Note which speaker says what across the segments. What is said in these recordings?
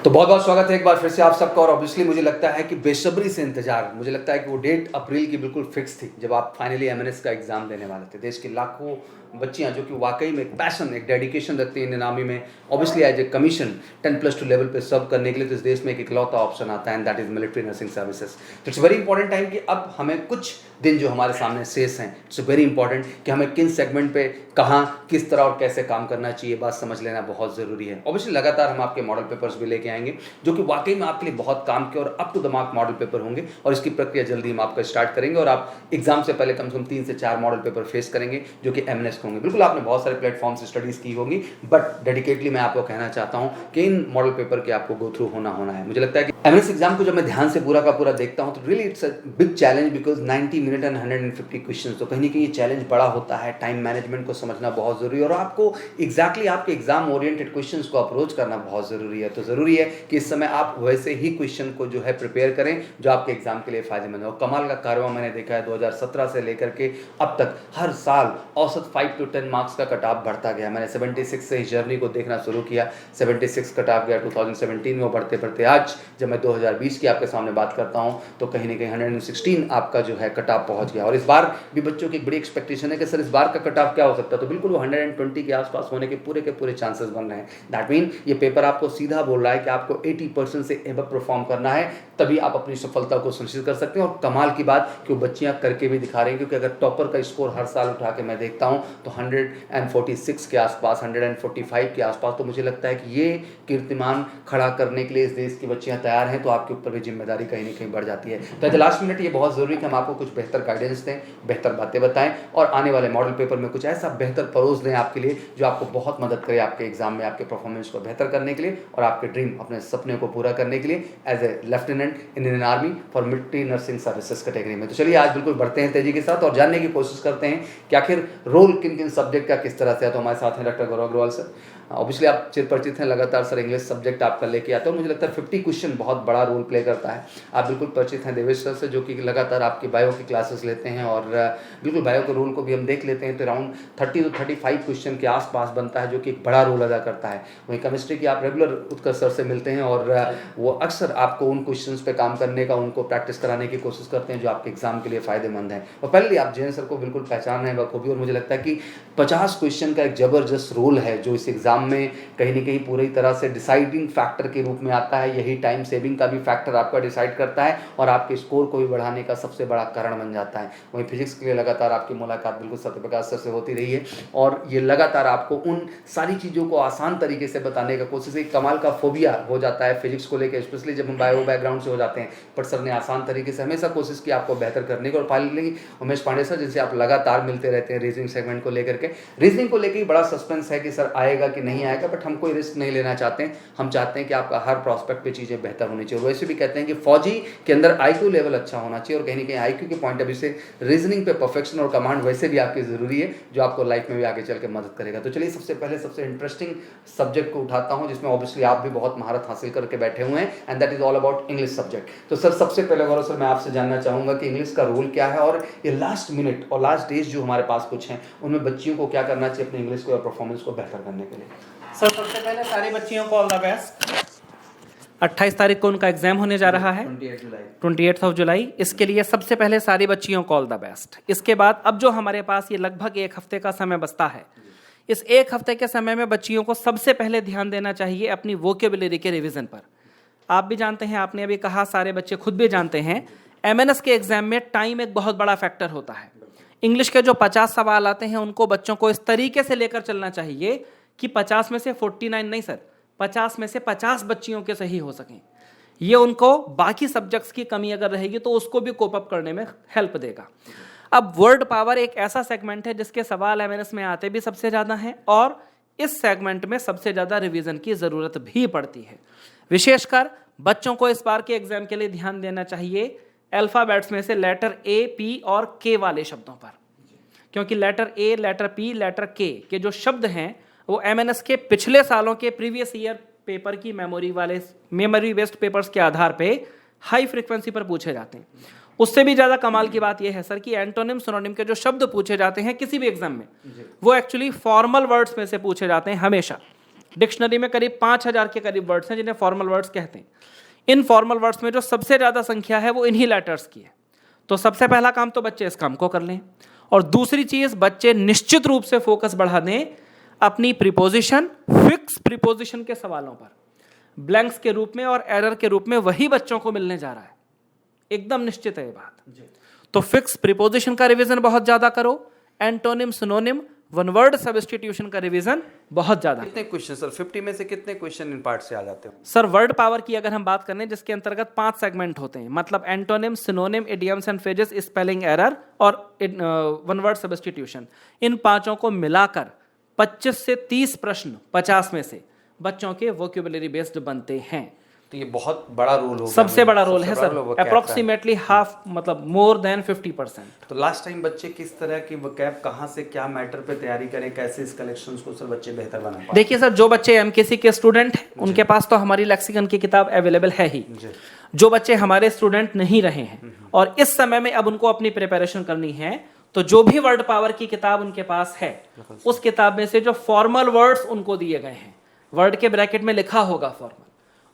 Speaker 1: तो बहुत बहुत स्वागत है एक बार फिर से आप सबका। और ऑब्वियसली मुझे लगता है कि बेसब्री से इंतजार, मुझे लगता है कि वो डेट अप्रैल की बिल्कुल फिक्स थी जब आप फाइनली एमएनएस का एग्जाम देने वाले थे। देश की लाखों बच्चियां जो कि वाकई में एक पैशन, एक डेडिकेशन रखती हैं इंडियन आर्मी में, obviously as a commission 10+2 level पे सर्व करने के लिए, तो इस देश में एक इकलौता ऑप्शन आता है and that is military nursing services. तो इट्स वेरी इंपॉर्टेंट टाइम कि अब हमें कुछ दिन जो हमारे सामने शेष हैं, इट्स वेरी इंपॉर्टेंट कि हमें किन सेगमेंट पे कहाँ किस तरह और कैसे काम करना चाहिए, बात समझ लेना बहुत ज़रूरी है। ऑब्वियसली लगातार हम आपके मॉडल पेपर्स भी लेके आएंगे जो कि वाकई में आपके लिए बहुत काम के और up to the mark model paper होंगे, और इसकी प्रक्रिया जल्दी हम आपका स्टार्ट करेंगे और आप एग्जाम से पहले कम से कम 3 से 4 मॉडल पेपर फेस करेंगे जो कि एमएनएस के होंगे। बिल्कुल आपने बहुत सारे प्लेटफॉर्म से स्टडीज की होंगी, बट डेडिकेटली मैं आपको कहना चाहता हूं कि इन मॉडल पेपर के आपको गो थ्रू होना है। मुझे लगता है कि एमएनएस एग्जाम को जब मैं ध्यान से पूरा का पूरा देखता हूं तो really it's a big challenge, because 90 minute and 150 question, तो कहीं ना कहीं ये चैलेंज बड़ा होता है। टाइम मैनेजमेंट को समझना बहुत जरूरी है और आपको एग्जैक्टली आपके एग्जाम ओरिएंटेड क्वेश्चंस को अप्रोच करना बहुत जरूरी है। तो जरूरी है कि इस समय आप वैसे ही क्वेश्चन को जो है प्रिपेयर करें जो आपके एग्जाम के लिए फायदेमंद हो। कमाल का कारवा मैंने देखा है 2017 से लेकर के अब तक हर साल औसत 5 to 10 मार्क्स का कट ऑफ बढ़ता गया। मैंने 76 से इस जर्नी को देखना शुरू किया, 76 कट ऑफ गया 2017 में, बढ़ते बढ़ते आज जब मैं 2020 की आपके सामने बात करता हूं तो कहीं ना कहीं 116 आपका जो है कट ऑफ पहुंच गया। और इस बार भी बच्चों की एक बड़ी एक्सपेक्टेशन है कि सर इस बार का कट ऑफ क्या हो सकता है, तो बिल्कुल वो 120 के आसपास होने के पूरे चांसेस बन रहे हैं। दैट मीन ये पेपर आपको सीधा बोल रहा है कि आपको 80% से एबव परफॉर्म करना है, तभी आप अपनी सफलता को सुनिश्चित कर सकते हैं। और कमाल की बात कि वो बच्चियां करके भी दिखा रही हैं, क्योंकि अगर टॉपर का स्कोर हर साल उठा के मैं देखता हूं तो 146 के आसपास, 145 के आसपास, तो मुझे लगता है कि ये कीर्तिमान खड़ा करने के लिए इस देश की बच्चियां तैयार हैं, तो आपके ऊपर भी जिम्मेदारी कहीं ना कहीं बढ़ जाती है। तो एट द लास्ट मिनट ये बहुत जरूरी कि हम आपको कुछ बेहतर गाइडेंस दें, बेहतर बातें बताएं और आने वाले मॉडल पेपर में कुछ ऐसा बेहतर परोस दें आपके लिए जो आपको बहुत मदद करे आपके एग्जाम में आपके परफॉर्मेंस को बेहतर करने के लिए और आपके ड्रीम, अपने सपने को पूरा करने के लिए as a lieutenant in Indian army for military nursing services category में। तो चलिए आज बिल्कुल बढ़ते हैं तेजी के साथ और जानने की कोशिश करते हैं कि आखिर रोल किन किन सब्जेक्ट का किस तरह से है। तो हमारे साथ हैं डॉक्टर गौरव अग्रवाल सर। ऑब्वियसली आप चिरपरिचित हैं, लगातार सर इंग्लिश सब्जेक्ट आपका लेके आते हो। मुझे लगता है 50 क्वेश्चन बहुत बड़ा रोल प्ले करता है। आप बिल्कुल परिचित हैं देवेश सर से, जो कि लगातार आपकी बायो की क्लासेस लेते हैं और बिल्कुल बायो के रोल को भी हम देख लेते हैं तो अराउंड 30 to 35 क्वेश्चन के आसपास बनता है, जो कि एक बड़ा रोल अदा करता है। वहीं केमिस्ट्री की आप रेगुलर उत्कर्ष सर से मिलते हैं और वो अक्सर आपको उन क्वेश्चंस पे काम करने का, उनको प्रैक्टिस कराने की कोशिश करते हैं जो आपके एग्जाम के लिए फायदेमंद है। और पहले आप जैन सर को बिल्कुल पहचान है बखूबी, और मुझे लगता है कि 50 क्वेश्चन का एक जबरदस्त रोल है जो इस एग्जाम में कहीं ना कहीं पूरी तरह से डिसाइडिंग फैक्टर के रूप में आता है। यही टाइम सेविंग का भी फैक्टर आपका डिसाइड करता है और आपके स्कोर को भी बढ़ाने का सबसे बड़ा कारण बन जाता है। वहीं फिजिक्स के लिए लगातार आपकी मुलाकात बिल्कुल सत्यप्रकाश सर से होती रही है और ये लगातार आपको उन सारी चीज़ों को आसान तरीके से बताने का कोशिश, एक कमाल का फोबिया हो जाता है फिजिक्स को लेकर, स्पेशली जब हम बायो बैकग्राउंड से हो जाते हैं, पर सर ने आसान तरीके से हमेशा कोशिश की आपको बेहतर करने की। और फाइनली उमेश पांडे सर, जिनसे आप लगातार मिलते रहते हैं रीजनिंग सेगमेंट को लेकर के, रीजनिंग को लेकर बड़ा सस्पेंस है कि सर आएगा कि नहीं आएगा, बट हम कोई रिस्क नहीं लेना चाहते हैं। हम चाहते हैं कि आपका हर प्रॉस्पेक्ट पे चीज़ें बेहतर होनी चाहिए। और वैसे भी कहते हैं कि फौजी के अंदर आईक्यू लेवल अच्छा होना चाहिए और कहीं ना कहीं आईक्यू के पॉइंट ऑफ व्यू से रीजनिंग पे परफेक्शन और कमांड वैसे भी आपकी ज़रूरी है, जो आपको लाइफ में भी आगे चल के मदद करेगा। तो चलिए सबसे पहले सबसे इंटरेस्टिंग सब्जेक्ट को उठाता हूँ जिसमें ऑब्वियसली आप भी बहुत महारत हासिल करके बैठे हुए हैं, and that is all about English subject. तो सर सबसे पहले गौरव सर मैं आपसे जानना चाहूँगा कि इंग्लिश का रोल क्या है और ये लास्ट मिनट और लास्ट डेज जो हमारे पास कुछ हैं उनमें बच्चियों को क्या करना चाहिए अपने इंग्लिश को और परफॉर्मेंस को बेहतर करने के लिए।
Speaker 2: सर सबसे पहले सारी बच्चियों को ऑल द बेस्ट। 28 तारीख को उनका एग्जाम होने जा रहा है, 28 जुलाई। इसके लिए सबसे पहले सारी बच्चियों को ऑल द बेस्ट। इसके बाद अब जो हमारे पास ये लगभग 1 हफ्ते का समय बचता है, इस 1 हफ्ते के समय में बच्चियों को सबसे पहले ध्यान देना चाहिए अपनी वोकेबुलरी के रिवीजन पर। आप भी जानते हैं, आपने अभी कहा, सारे बच्चे खुद भी जानते हैं, एमएनएस के एग्जाम में टाइम एक बहुत बड़ा फैक्टर होता है। इंग्लिश के जो 50 सवाल आते हैं उनको बच्चों को इस तरीके से लेकर चलना चाहिए कि 50 में से 49 नहीं सर, 50 में से 50 बच्चियों के सही हो सकें। ये उनको बाकी सब्जेक्ट्स की कमी अगर रहेगी तो उसको भी कोप अप करने में हेल्प देगा। अब वर्ड पावर एक ऐसा सेगमेंट है जिसके सवाल एमएनएस में आते भी सबसे ज़्यादा हैं और इस सेगमेंट में सबसे ज़्यादा रिवीजन की ज़रूरत भी पड़ती है। विशेषकर बच्चों को इस बार के एग्जाम के लिए ध्यान देना चाहिए अल्फ़ाबेट्स में से लेटर ए, पी और के वाले शब्दों पर, क्योंकि letter A, letter P, letter K जो शब्द हैं वो एमएनएस के पिछले सालों के प्रीवियस ईयर पेपर की मेमोरी बेस्ड पेपर्स के आधार पे हाई फ्रीक्वेंसी पर पूछे जाते हैं। उससे भी ज़्यादा कमाल की बात यह है सर कि एंटोनिम सिनोनिम के जो शब्द पूछे जाते हैं किसी भी एग्जाम में, वो एक्चुअली फॉर्मल वर्ड्स में से पूछे जाते हैं हमेशा। डिक्शनरी में करीब 5000 के करीब वर्ड्स हैं जिन्हें फॉर्मल वर्ड्स कहते हैं। इन फॉर्मल वर्ड्स में जो सबसे ज़्यादा संख्या है वो इन्हीं लेटर्स की है। तो सबसे पहला काम तो बच्चे इस काम को कर लें, और दूसरी चीज़ बच्चे निश्चित रूप से फोकस बढ़ा दें अपनी प्रीपोजिशन, फिक्स प्रीपोजिशन के सवालों पर। ब्लैंक्स के रूप में और एरर के रूप में वही बच्चों को मिलने जा रहा है, एकदम निश्चित है ये बात। तो फिक्स प्रीपोजिशन का रिवीजन बहुत ज़्यादा करो, antonym, synonym, one word substitution का रिवीजन बहुत ज़्यादा।
Speaker 1: कितने क्वेश्चन सर, 50 में से कितने क्वेश्चन इन पार्ट से आ जाते हैं?
Speaker 2: सर वर्ड पावर की अगर हम बात करें जिसके अंतर्गत 5 सेगमेंट होते हैं, मतलब antonym, synonym, idioms and phrases, spelling error और वन वर्ड सब्स्टिट्यूशन, इन पांचों को मिलाकर 25 से 30 प्रश्न 50 में से बच्चों के वोक्यूबुलरी बेस्ड बनते हैं।
Speaker 1: तो ये बहुत बड़ा रोल होगा,
Speaker 2: सबसे बड़ा रोल है सर, अप्रोक्सीमेटली हाफ, मतलब मोर देन 50%।
Speaker 1: तो लास्ट टाइम बच्चे किस तरह की वोकैब, कहाँ से क्या मैटर पे तैयारी करें, कैसे इस कलेक्शंस को सर बच्चे बेहतर बना पाए?
Speaker 2: देखिए सर, जो बच्चे एमकेसी के स्टूडेंट हैं उनके पास तो हमारी लेक्सिकन की किताब अवेलेबल है ही। जो बच्चे हमारे स्टूडेंट नहीं रहे हैं और इस समय में अब उनको अपनी प्रिपरेशन करनी है, तो जो भी वर्ड पावर की किताब उनके पास है, उस किताब में से जो फॉर्मल वर्ड्स उनको दिए गए हैं, वर्ड के ब्रैकेट में लिखा होगा फॉर्मल,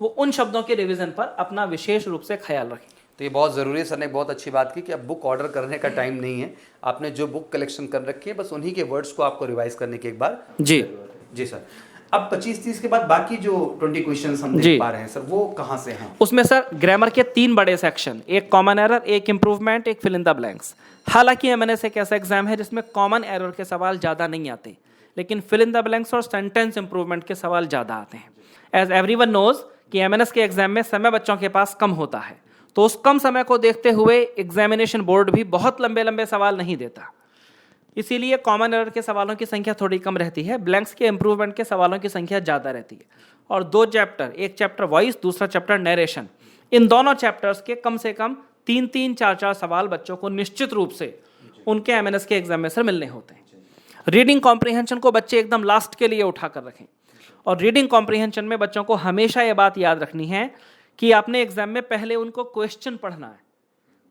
Speaker 2: वो उन शब्दों के रिवीजन पर अपना विशेष रूप से ख्याल रखें।
Speaker 1: तो ये बहुत ज़रूरी है। सर ने बहुत अच्छी बात की कि अब बुक ऑर्डर करने का टाइम नहीं है, आपने जो बुक कलेक्शन कर रखी है बस उन्हीं के वर्ड्स को आपको रिवाइज करने की एक बार
Speaker 2: जी
Speaker 1: जी सर। अब 25-30 के बाद बाकी जो 20 क्वेश्चंस हम देख पा रहे हैं सर, वो कहाँ से हैं?
Speaker 2: उसमें सर ग्रामर के 3 बड़े सेक्शन, एक कॉमन एरर, एक इंप्रूवमेंट, एक फिल इन द ब्लैंक्स। हालांकि एमएनएस एक ऐसा एग्जाम है जिसमें कॉमन एरर के सवाल ज़्यादा नहीं आते, लेकिन फिल इन द ब्लैंक्स और सेंटेंस इंप्रूवमेंट के सवाल ज़्यादा आते हैं। एज एवरीवन नोज कि एमएनएस के एग्जाम में समय बच्चों के पास कम होता है, तो उस कम समय को देखते हुए एग्जामिनेशन बोर्ड भी बहुत लंबे लंबे सवाल नहीं देता, इसीलिए कॉमन एरर के सवालों की संख्या थोड़ी कम रहती है, ब्लैंक्स के इंप्रूवमेंट के सवालों की संख्या ज़्यादा रहती है। और 2 चैप्टर, एक चैप्टर वॉइस, दूसरा चैप्टर नरेशन, इन दोनों चैप्टर्स के कम से कम 3-3, 4-4 सवाल बच्चों को निश्चित रूप से उनके एमएनएस के एग्जाम में सर मिलने होते हैं। रीडिंग कॉम्प्रीहेंशन को बच्चे एकदम लास्ट के लिए उठा कर रखें, और रीडिंग कॉम्प्रीहेंशन में बच्चों को हमेशा ये बात याद रखनी है कि आपने एग्जाम में पहले उनको क्वेश्चन पढ़ना है,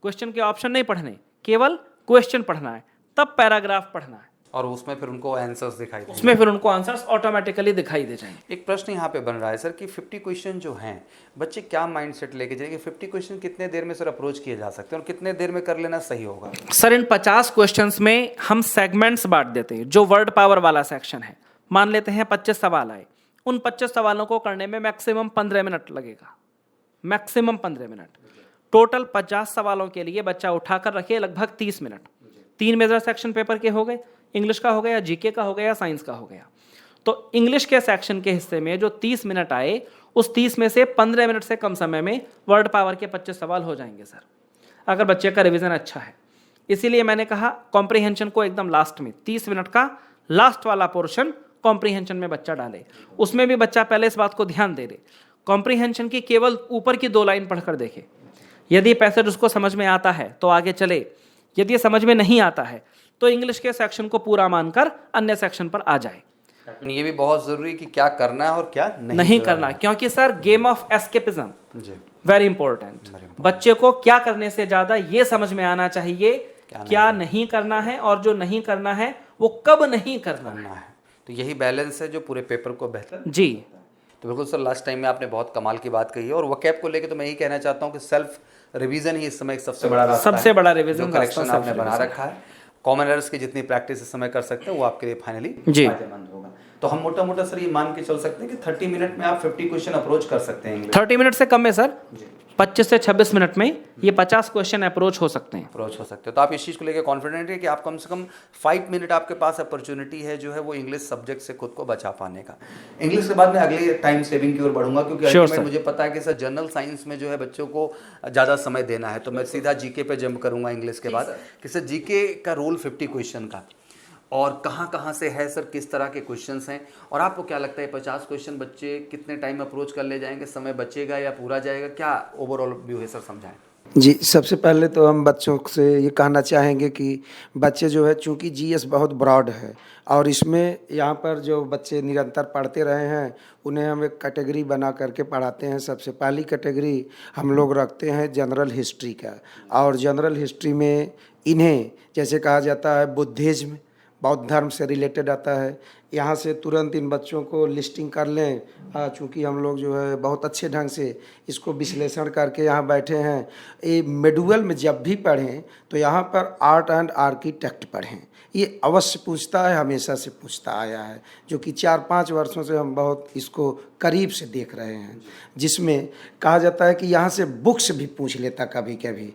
Speaker 2: क्वेश्चन के ऑप्शन नहीं पढ़ने, केवल क्वेश्चन पढ़ना है, तब पैराग्राफ पढ़ना है,
Speaker 1: और उसमें फिर उनको आंसर्स दिखाई देंगे,
Speaker 2: उसमें फिर उनको आंसर्स ऑटोमेटिकली दिखाई दे जाएंगे।
Speaker 1: एक प्रश्न यहाँ पे बन रहा है सर कि 50 क्वेश्चन जो हैं, बच्चे क्या माइंडसेट लेके जाएंगे? 50 क्वेश्चन कितने देर में सर अप्रोच किए जा सकते हैं और कितने देर में कर लेना सही होगा?
Speaker 2: सर इन 50 क्वेश्चंस में हम सेगमेंट्स बांट देते हैं। जो वर्ड पावर वाला सेक्शन है, मान लेते हैं 25 सवाल आए, उन 25 सवालों को करने में मैक्सिमम 15 मिनट लगेगा, मैक्सिमम 15 मिनट। टोटल 50 सवालों के लिए बच्चा उठाकर रखे लगभग 30 मिनट। 3 मेजर सेक्शन पेपर के हो गए, इंग्लिश का हो गया, जीके का हो गया, साइंस का हो गया। तो इंग्लिश के सेक्शन के हिस्से में जो 30 मिनट आए, उस 30 में से 15 मिनट से कम समय में वर्ड पावर के 25 सवाल हो जाएंगे सर, अगर बच्चे का रिवीजन अच्छा है। इसीलिए मैंने कहा कॉम्प्रीहेंशन को एकदम लास्ट में, 30 मिनट का लास्ट वाला पोर्शन कॉम्प्रीहेंशन में बच्चा डाले। उसमें भी बच्चा पहले इस बात को ध्यान दे दे, कॉम्प्रीहेंशन की केवल ऊपर की 2 लाइन पढ़कर देखे, यदि पैसेज उसको समझ में आता है तो आगे चले, यदि ये समझ में नहीं आता है तो इंग्लिश के सेक्शन को पूरा मानकर अन्य सेक्शन पर आ जाए।
Speaker 1: ये भी बहुत जरूरी है कि क्या करना है और क्या
Speaker 2: नहीं करना, क्योंकि sir game of escapism very important. बच्चे को क्या करने से ज्यादा ये समझ में आना चाहिए क्या नहीं करना है, और जो नहीं करना है वो कब नहीं करना है।
Speaker 1: तो यही बैलेंस है जो पूरे पेपर को बेहतर
Speaker 2: जी।
Speaker 1: तो बिल्कुल सर, लास्ट टाइम में आपने बहुत कमाल की बात कही है, और वोकैब को लेके तो मैं यही कहना चाहता हूँ कि सेल्फ रिवीजन ही इस समय एक सबसे बड़ा रास्ता है,
Speaker 2: सबसे बड़ा रिवीजन
Speaker 1: कलेक्शन आपने बना रखा है। कॉमन एरर्स की जितनी प्रैक्टिस इस समय कर सकते हैं वो आपके लिए फाइनली फायदेमंद होगा। तो हम मोटा मोटा सर ये मान के चल सकते हैं कि 30 मिनट में आप 50 क्वेश्चन अप्रोच कर सकते हैं।
Speaker 2: 30 मिनट से कम है सर, 25 से 26 मिनट में ये 50 क्वेश्चन अप्रोच हो सकते हैं।
Speaker 1: तो आप इस चीज़ को लेकर कॉन्फिडेंट है कि आप कम से कम 5 मिनट आपके पास अपॉर्चुनिटी है जो है वो इंग्लिश सब्जेक्ट से खुद को बचा पाने का। इंग्लिश के बाद मैं अगले टाइम सेविंग की ओर बढ़ूंगा, क्योंकि अल्टीमेट मुझे पता है कि सर जनरल साइंस में जो है बच्चों को ज़्यादा समय देना है, तो मैं सीधा जीके पे जंप करूंगा इंग्लिश के बाद कि सर जीके का रोल 50 क्वेश्चन का और कहाँ से है सर, किस तरह के क्वेश्चंस हैं, और आपको क्या लगता है 50 क्वेश्चन बच्चे कितने टाइम अप्रोच कर ले जाएंगे, समय बचेगा या पूरा जाएगा, क्या ओवरऑल व्यू है सर, समझाएं।
Speaker 3: जी, सबसे पहले तो हम बच्चों से ये कहना चाहेंगे कि बच्चे जो है, चूँकि जीएस बहुत ब्रॉड है और इसमें यहाँ पर जो बच्चे निरंतर पढ़ते रहे हैं उन्हें हम एक कैटेगरी बना करके पढ़ाते हैं। सबसे पहली कैटेगरी हम लोग रखते हैं जनरल हिस्ट्री का, और जनरल हिस्ट्री में इन्हें जैसे कहा जाता है बुद्धिज्म, बौद्ध धर्म से रिलेटेड आता है, यहाँ से तुरंत इन बच्चों को लिस्टिंग कर लें। चूँकि हम लोग जो है बहुत अच्छे ढंग से इसको विश्लेषण करके यहाँ बैठे हैं। ये मेडुअल में जब भी पढ़ें तो यहाँ पर आर्ट एंड आर्किटेक्ट पढ़ें, ये अवश्य पूछता है, हमेशा से पूछता आया है, जो कि 4-5 वर्षों से हम बहुत इसको करीब से देख रहे हैं, जिसमें कहा जाता है कि यहाँ से बुक्स भी पूछ लेता कभी कभी।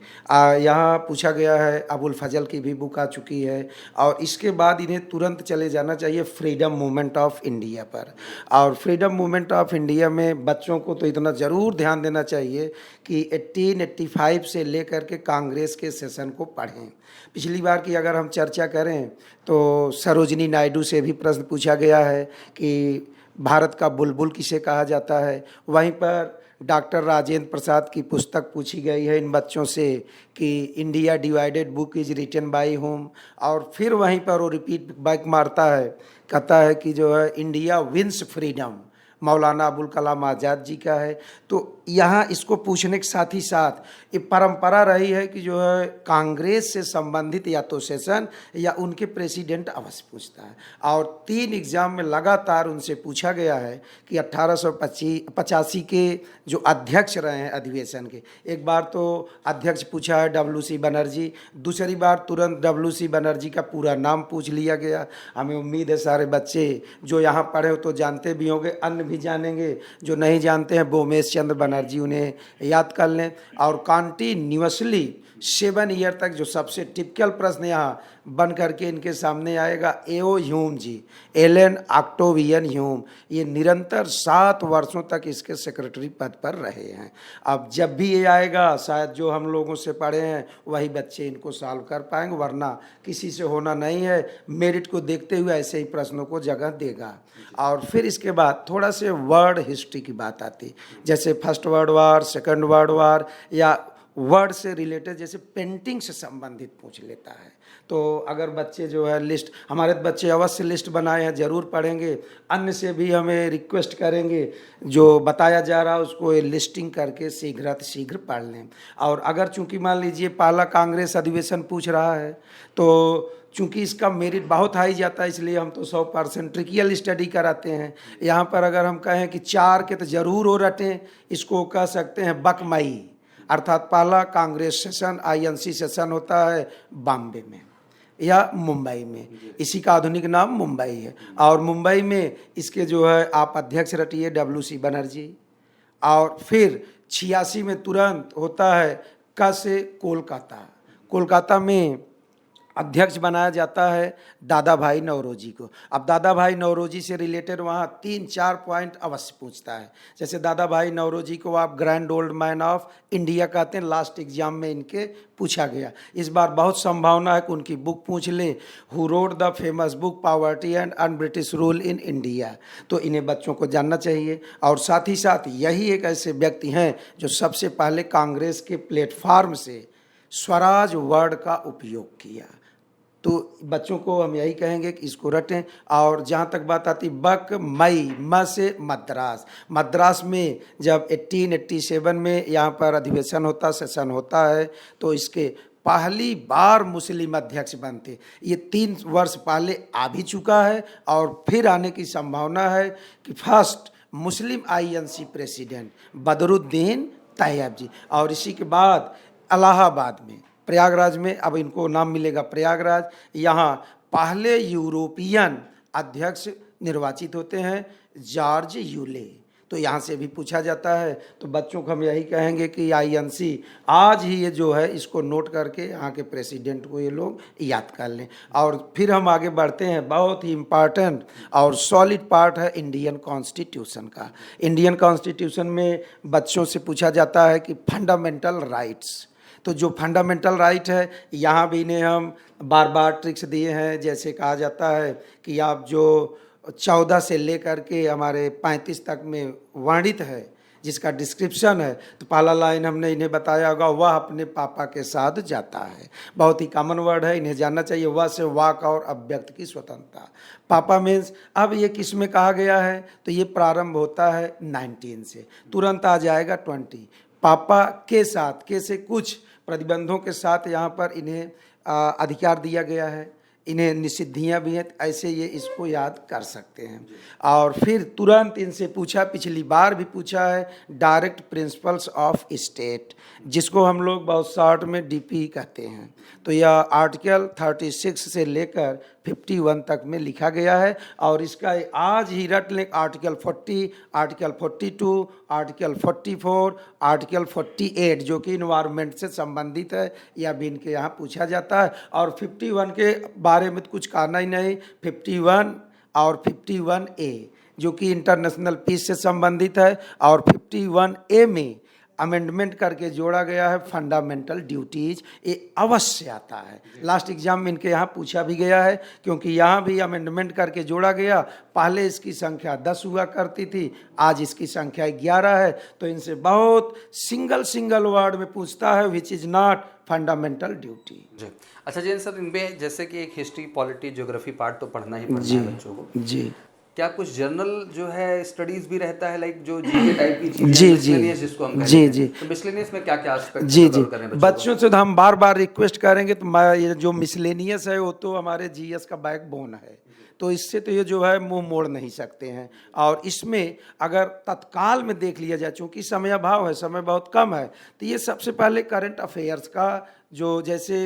Speaker 3: यहाँ पूछा गया है, अबुल फजल की भी बुक आ चुकी है, और इसके बाद इन्हें तुरंत चले जाना चाहिए फ्रीडम मूवमेंट ऑफ इंडिया पर। और फ्रीडम मूवमेंट ऑफ इंडिया में बच्चों को तो इतना ज़रूर ध्यान देना चाहिए कि 1885 से लेकर के कांग्रेस के सेशन को पढ़ें। पिछली बार की अगर हम चर्चा करें तो सरोजिनी नायडू से भी प्रश्न पूछा गया है कि भारत का बुलबुल किसे कहा जाता है। वहीं पर डॉक्टर राजेंद्र प्रसाद की पुस्तक पूछी गई है इन बच्चों से कि India divided book is written by home, और फिर वहीं पर वो रिपीट बैक मारता है, कहता है कि जो है India wins freedom, Maulana Abul Kalam Azad ji का है। तो यहाँ इसको पूछने के साथ ही साथ ये परंपरा रही है कि जो है कांग्रेस से संबंधित या तो सेशन या उनके प्रेसिडेंट अवश्य पूछता है। और 3 एग्ज़ाम में लगातार उनसे पूछा गया है कि 1885 के जो अध्यक्ष रहे हैं अधिवेशन के, एक बार तो अध्यक्ष पूछा है WC बनर्जी, दूसरी बार तुरंत WC बनर्जी का पूरा नाम पूछ लिया गया। हमें उम्मीद है सारे बच्चे जो यहाँ पढ़े हो तो जानते भी होंगे, अन्य भी जानेंगे, जो नहीं जानते हैं बोमेश चंद्र बनर्जी उन्हें याद कर लें। और कॉन्टिन्यूअसली 7 ईयर तक जो सबसे टिपिकल प्रश्न यहाँ बन करके इनके सामने आएगा, एओ ह्यूम जी, एलन ऑक्टेवियन ह्यूम, ये निरंतर 7 वर्षों तक इसके सेक्रेटरी पद पर रहे हैं। अब जब भी ये आएगा शायद जो हम लोगों से पढ़े हैं वही बच्चे इनको सॉल्व कर पाएंगे, वरना किसी से होना नहीं है। मेरिट को देखते हुए ऐसे ही प्रश्नों को जगह देगा। और फिर इसके बाद थोड़ा से वर्ड हिस्ट्री की बात आती, जैसे first world war, second world war, या वर्ड से रिलेटेड जैसे पेंटिंग से संबंधित पूछ लेता है। तो अगर बच्चे जो है लिस्ट, हमारे बच्चे अवश्य लिस्ट बनाए हैं, ज़रूर पढ़ेंगे। अन्य से भी हमें रिक्वेस्ट करेंगे जो बताया जा रहा है उसको लिस्टिंग करके शीघ्र पढ़ लें। और अगर चूंकि मान लीजिए पहला कांग्रेस अधिवेशन पूछ रहा है तो चूंकि इसका मेरिट बहुत हाई जाता है, इसलिए हम तो 100% ट्रिकियल स्टडी कराते हैं। यहाँ पर अगर हम कहें कि 4 के तो ज़रूर हो रटें, इसको कह सकते हैं बकमई, अर्थात पहला कांग्रेस सेशन INC सेशन होता है बॉम्बे में या मुंबई में, इसी का आधुनिक नाम मुंबई है। और मुंबई में इसके जो है आप अध्यक्ष रटिए WC बनर्जी। और फिर 86 में तुरंत होता है से कोलकाता में अध्यक्ष बनाया जाता है दादा भाई नौरोजी को। अब दादा भाई नौरोजी से रिलेटेड वहाँ 3-4 पॉइंट अवश्य पूछता है। जैसे दादा भाई नौरोजी को आप grand old man of India कहते हैं, लास्ट एग्जाम में इनके पूछा गया। इस बार बहुत संभावना है कि उनकी बुक पूछ लें, who wrote the famous book poverty and un British rule in India, तो इन्हें बच्चों को जानना चाहिए। और साथ ही साथ यही एक ऐसे व्यक्ति हैं जो सबसे पहले कांग्रेस के प्लेटफार्म से स्वराज वर्ड का उपयोग किया। तो बच्चों को हम यही कहेंगे कि इसको रटें। और जहाँ तक बात आती म से मद्रास में जब 1887 में यहाँ पर अधिवेशन होता, सेशन होता है, तो इसके पहली बार मुस्लिम अध्यक्ष बनते। ये 3 वर्ष पहले आ भी चुका है और फिर आने की संभावना है कि first Muslim INC president Badruddin Tyabji. और इसी के बाद इलाहाबाद में, प्रयागराज में, अब इनको नाम मिलेगा प्रयागराज, यहाँ पहले यूरोपियन अध्यक्ष निर्वाचित होते हैं जॉर्ज यूले। तो यहाँ से भी पूछा जाता है। तो बच्चों को हम यही कहेंगे कि INC आज ही ये जो है इसको नोट करके यहाँ के प्रेसिडेंट को ये लोग याद कर लें। और फिर हम आगे बढ़ते हैं। बहुत ही इम्पॉर्टेंट और सॉलिड पार्ट है इंडियन कॉन्स्टिट्यूशन का। इंडियन कॉन्स्टिट्यूशन में बच्चों से पूछा जाता है कि फंडामेंटल राइट्स, तो जो फंडामेंटल राइट है यहाँ भी इन्हें हम बार बार ट्रिक्स दिए हैं। जैसे कहा जाता है कि आप जो 14 से लेकर के हमारे 35 तक में वर्णित है, जिसका डिस्क्रिप्शन है, तो पहला लाइन हमने इन्हें बताया होगा, वह अपने पापा के साथ जाता है। बहुत ही कॉमन वर्ड है, इन्हें जानना चाहिए। वह से वाक और अव्यक्त की स्वतंत्रता। पापा मीन्स, अब ये किस में कहा गया है, तो ये प्रारंभ होता है 19 से, तुरंत आ जाएगा 20। पापा के साथ, के से कुछ प्रतिबंधों के साथ यहाँ पर इन्हें अधिकार दिया गया है। इन्हें निषिद्धियाँ भी हैं, ऐसे ये इसको याद कर सकते हैं। और फिर तुरंत इनसे पूछा, पिछली बार भी पूछा है, डायरेक्ट प्रिंसिपल्स ऑफ स्टेट, जिसको हम लोग बहुत शॉर्ट में डीपी कहते हैं। तो यह आर्टिकल 36 से लेकर 51 तक में लिखा गया है। और इसका आज ही रट लें, आर्टिकल 40, आर्टिकल 42, आर्टिकल 44, आर्टिकल 48 जो कि इन्वायरमेंट से संबंधित है, यह भी इनके यहाँ पूछा जाता है। और 51 के बारे में तो कुछ कहना ही नहीं, 51 और 51A जो कि इंटरनेशनल पीस से संबंधित है, और 51A में अमेंडमेंट करके जोड़ा गया है फंडामेंटल ड्यूटीज, ये अवश्य आता है। लास्ट एग्जाम में इनके यहाँ पूछा भी गया है, क्योंकि यहाँ भी अमेंडमेंट करके जोड़ा गया। पहले इसकी संख्या 10 हुआ करती थी, आज इसकी संख्या 11 है। तो इनसे बहुत सिंगल वर्ड में पूछता है, which is not fundamental duty.
Speaker 1: जी अच्छा जैन सर, इनमें जैसे कि एक हिस्ट्री, पॉलिटी, ज्योग्राफी पार्ट तो पढ़ना ही पड़ता है बच्चों को।
Speaker 3: जी,
Speaker 1: क्या कुछ जर्नल जो है स्टडीज भी रहता है, लाइक जो जीके टाइप की चीजें,
Speaker 3: जी,
Speaker 1: मिसलेनियस जिसको हम कहते हैं। तो मिसलेनियस में क्या क्या एस्पेक्ट
Speaker 3: जी,
Speaker 1: करें
Speaker 3: बच्चों से तो हम बार बार रिक्वेस्ट करेंगे। तो ये जो मिसलेनियस है वो तो हमारे जीएस का बैकबोन है, तो इससे तो ये जो है मुंह मोड़ नहीं सकते हैं। और इसमें अगर तत्काल में देख लिया जाए, चूँकि समय अभाव है, समय बहुत कम है, तो ये सबसे पहले करंट अफेयर्स का जो जैसे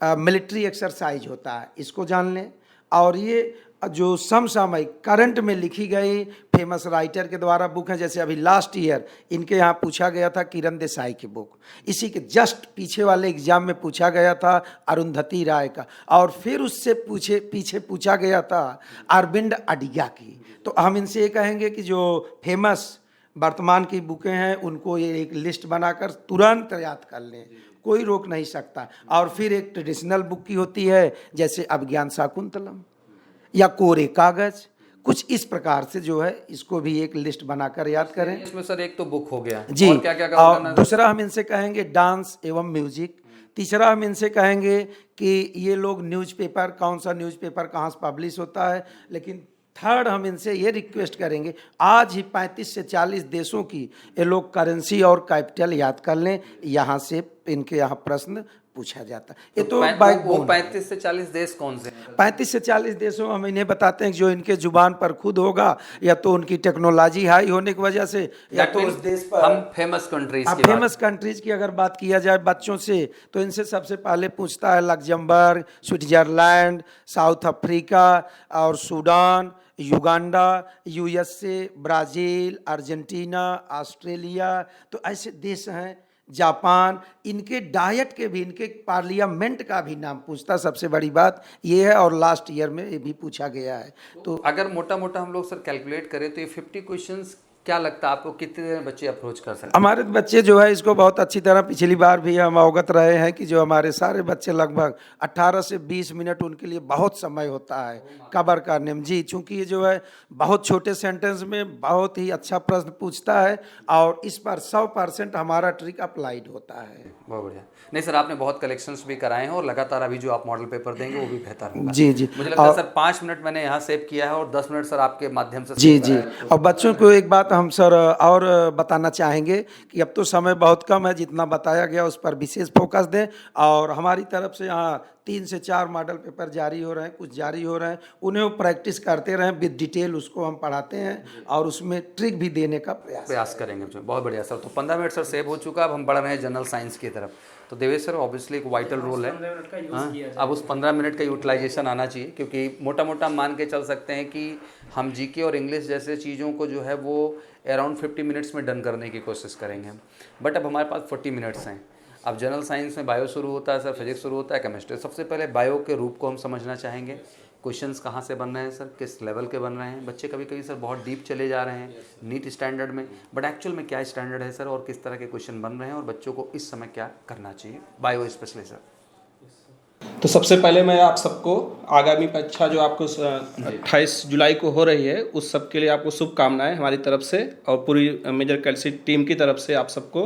Speaker 3: मिलिट्री एक्सरसाइज होता है, इसको जान लें। और ये जो समसामयिक करंट में लिखी गई फेमस राइटर के द्वारा बुक है, जैसे अभी लास्ट ईयर इनके यहाँ पूछा गया था किरण देसाई की बुक, इसी के जस्ट पीछे वाले एग्जाम में पूछा गया था अरुंधति राय का, और फिर उससे पीछे पूछा गया था अरविंद अडिगा की। तो हम इनसे ये कहेंगे कि जो फेमस वर्तमान की बुकें हैं उनको ये एक लिस्ट बनाकर तुरंत याद कर लें, कोई रोक नहीं सकता। और फिर एक ट्रेडिशनल बुक की होती है, जैसे अभिज्ञान शाकुंतलम या कोरे कागज, कुछ इस प्रकार से जो है इसको भी एक लिस्ट बनाकर याद करें।
Speaker 1: इसमें सर एक तो बुक हो गया
Speaker 3: जी,
Speaker 1: और क्या
Speaker 3: और दूसरा हम इनसे कहेंगे डांस एवं म्यूजिक। तीसरा हम इनसे कहेंगे कि ये लोग न्यूज़पेपर, कौन सा न्यूज़पेपर कहाँ से पब्लिश होता है। लेकिन थर्ड हम इनसे ये रिक्वेस्ट करेंगे, आज ही 35 से 40 देशों की ये लोग करेंसी और कैपिटल याद कर लें, यहाँ से इनके यहाँ प्रश्न पूछा जाता है। ये तो
Speaker 1: वो 35 से 40 देश कौन से हैं?
Speaker 3: 35 से 40 देशों हम इन्हें बताते हैं जो इनके जुबान पर खुद होगा, या तो उनकी टेक्नोलॉजी हाई होने की वजह से, या तो उस देश पर
Speaker 1: हम फेमस कंट्रीज
Speaker 3: की अगर बात किया जाए बच्चों से, तो इनसे सबसे पहले पूछता है लग्जमबर्ग, स्विट्जरलैंड, साउथ अफ्रीका और Sudan, Uganda, USA, Brazil, Argentina, Australia. तो ऐसे देश हैं, जापान। इनके डाइट के भी, इनके पार्लियामेंट का भी नाम पूछता, सबसे बड़ी बात ये है। और लास्ट ईयर में ये भी पूछा गया है। तो
Speaker 1: अगर मोटा मोटा हम लोग सर कैलकुलेट करें तो ये 50 क्वेश्चंस क्या लगता है आपको कितने बच्चे अप्रोच कर सकते हैं?
Speaker 3: हमारे बच्चे जो है इसको बहुत अच्छी तरह, पिछली बार भी हम अवगत रहे हैं कि जो हमारे सारे बच्चे लगभग 18 से 20 मिनट उनके लिए बहुत समय होता है कवर करने में। जी, चूँकि ये जो है बहुत छोटे सेंटेंस में बहुत ही अच्छा प्रश्न पूछता है, और इस पर 100% हमारा ट्रिक अप्लाइड होता है।
Speaker 1: बहुत बढ़िया। नहीं सर, आपने बहुत कलेक्शंस भी कराए हैं और लगातार अभी जो आप मॉडल पेपर देंगे वो भी बेहतर होगा।
Speaker 3: जी जी,
Speaker 1: मुझे लगता है सर 5 मिनट मैंने यहाँ सेव किया है और 10 मिनट सर आपके माध्यम से।
Speaker 3: जी जी, और बच्चों को एक बात हम सर और बताना चाहेंगे कि अब तो समय बहुत कम है, जितना बताया गया उस पर विशेष फोकस दें। और हमारी तरफ से यहाँ 3 से 4 मॉडल पेपर जारी हो रहे हैं, कुछ जारी हो रहे हैं, उन्हें वो प्रैक्टिस करते रहें विद डिटेल, उसको हम पढ़ाते हैं और उसमें ट्रिक भी देने का प्रयास
Speaker 1: करेंगे। बहुत बढ़िया सर। तो 15 मिनट सर सेव हो चुका, अब हम बढ़ रहे हैं जनरल साइंस की तरफ। तो देवेश सर, ऑब्वियसली एक वाइटल रोल है, अब उस 15 मिनट का यूटिलाइजेशन आना चाहिए, क्योंकि मोटा मोटा मान के चल सकते हैं कि हम जीके और इंग्लिश जैसे चीज़ों को जो है वो अराउंड 50 मिनट्स में डन करने की कोशिश करेंगे। बट अब हमारे पास 40 मिनट्स हैं। अब जनरल साइंस में बायो शुरू होता है सर, फिजिक्स शुरू होता है, केमिस्ट्री। सबसे पहले बायो के रूप को हम समझना चाहेंगे। क्वेश्चंस कहाँ से बन रहे हैं सर, किस लेवल के बन रहे हैं। बच्चे कभी कभी सर बहुत डीप चले जा रहे हैं नीट स्टैंडर्ड में, बट एक्चुअल में क्या स्टैंडर्ड है सर, और किस तरह के क्वेश्चन बन रहे हैं, और बच्चों को इस समय क्या करना चाहिए बायो स्पेशली सर।
Speaker 4: तो सबसे पहले मैं आप सबको आगामी परीक्षा जो आपको 28 जुलाई को हो रही है, उस सब के लिए आपको शुभकामनाएं हमारी तरफ से और पूरी मेजर कैल्सी टीम की तरफ से आप सबको।